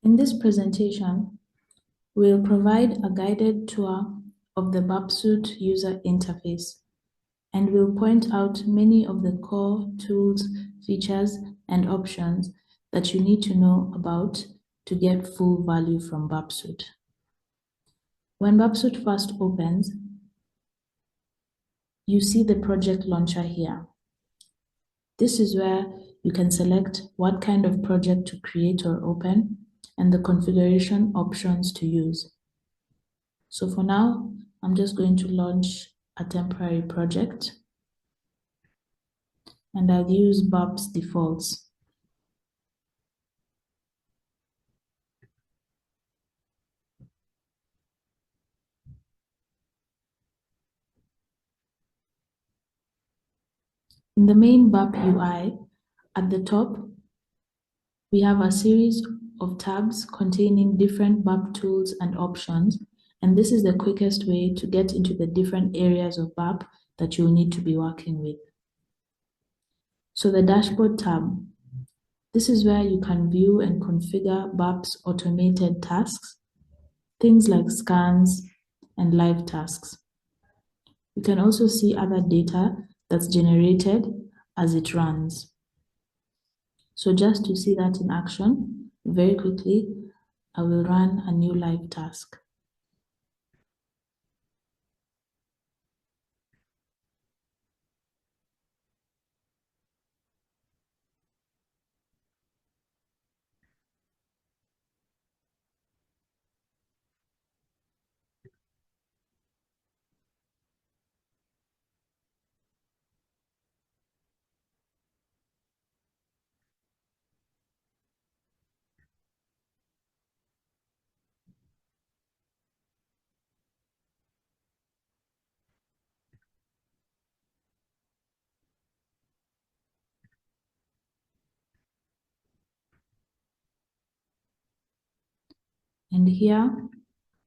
In this presentation, we'll provide a guided tour of the BurpSuite User Interface, and we'll point out many of the core tools, features, and options that you need to know about to get full value from BurpSuite. When BurpSuite first opens, you see the project launcher here. This is where you can select what kind of project to create or open and the configuration options to use. So for now, I'm just going to launch a temporary project, and I'll use Burp's defaults. In the main Burp UI, at the top, we have a series of tabs containing different Burp tools and options, and this is the quickest way to get into the different areas of Burp that you'll need to be working with. So the Dashboard tab, this is where you can view and configure Burp's automated tasks, things like scans and live tasks. You can also see other data that's generated as it runs. So just to see that in action, very quickly, I will run a new live task. And here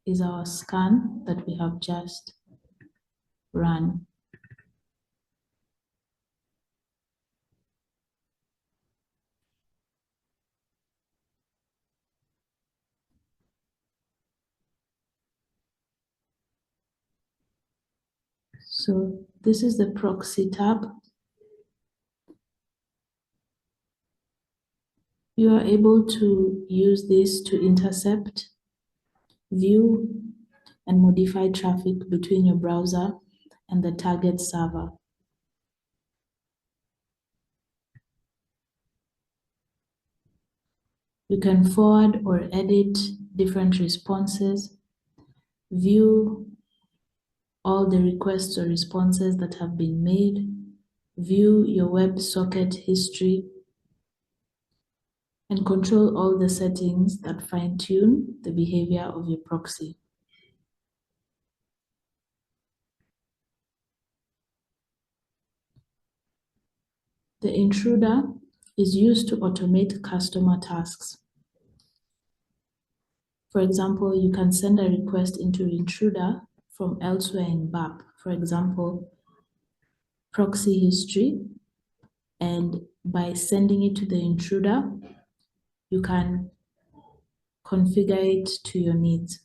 is our scan that we have just run. So this is the proxy tab. You are able to use this to intercept, view, and modify traffic between your browser and the target server. You can forward or edit different responses, view all the requests or responses that have been made, view your WebSocket history, and control all the settings that fine-tune the behavior of your proxy. The intruder is used to automate customer tasks. For example, you can send a request into intruder from elsewhere in Burp. For example, proxy history, and by sending it to the intruder, you can configure it to your needs.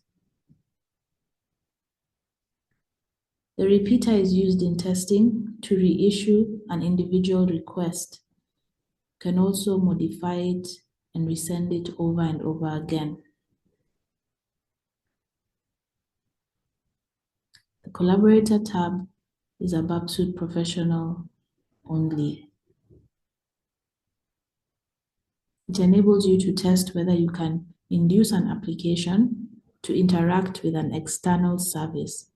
The repeater is used in testing to reissue an individual request. You can also modify it and resend it over and over again. The Collaborator tab is a BurpSuite Professional only. It enables you to test whether you can induce an application to interact with an external service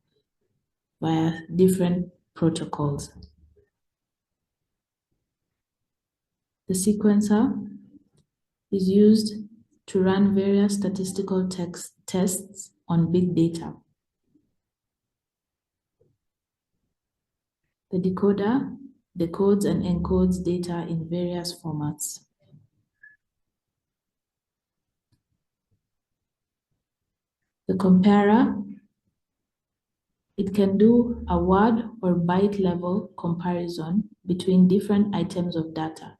via different protocols. The sequencer is used to run various statistical tests on big data. The decoder decodes and encodes data in various formats. The comparer, it can do a word or byte level comparison between different items of data.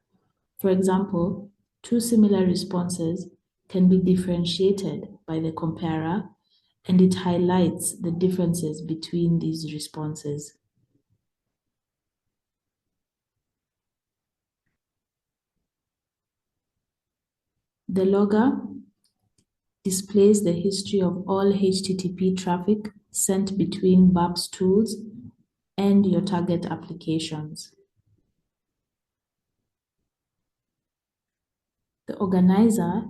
For example, two similar responses can be differentiated by the comparer, and it highlights the differences between these responses. The logger displays the history of all HTTP traffic sent between Burp's tools and your target applications. The organizer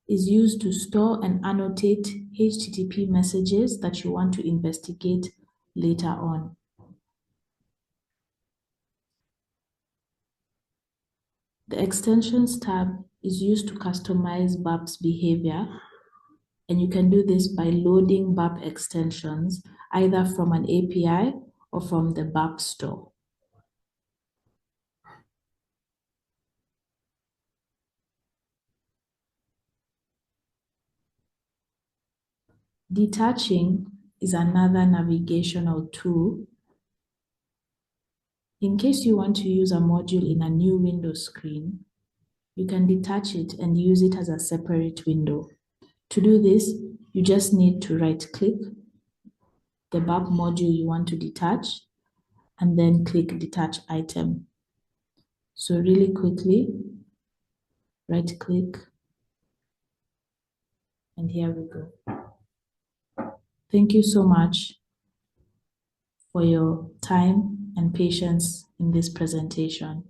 is used to store and annotate HTTP messages that you want to investigate later on. The Extensions tab is used to customize Burp's behavior, and you can do this by loading Burp extensions either from an API or from the Burp store. Detaching is another navigational tool. In case you want to use a module in a new window screen, you can detach it and use it as a separate window. To do this, you just need to right-click the Burp module you want to detach and then click Detach Item. So really quickly, right-click, and here we go. Thank you so much for your time and patience in this presentation.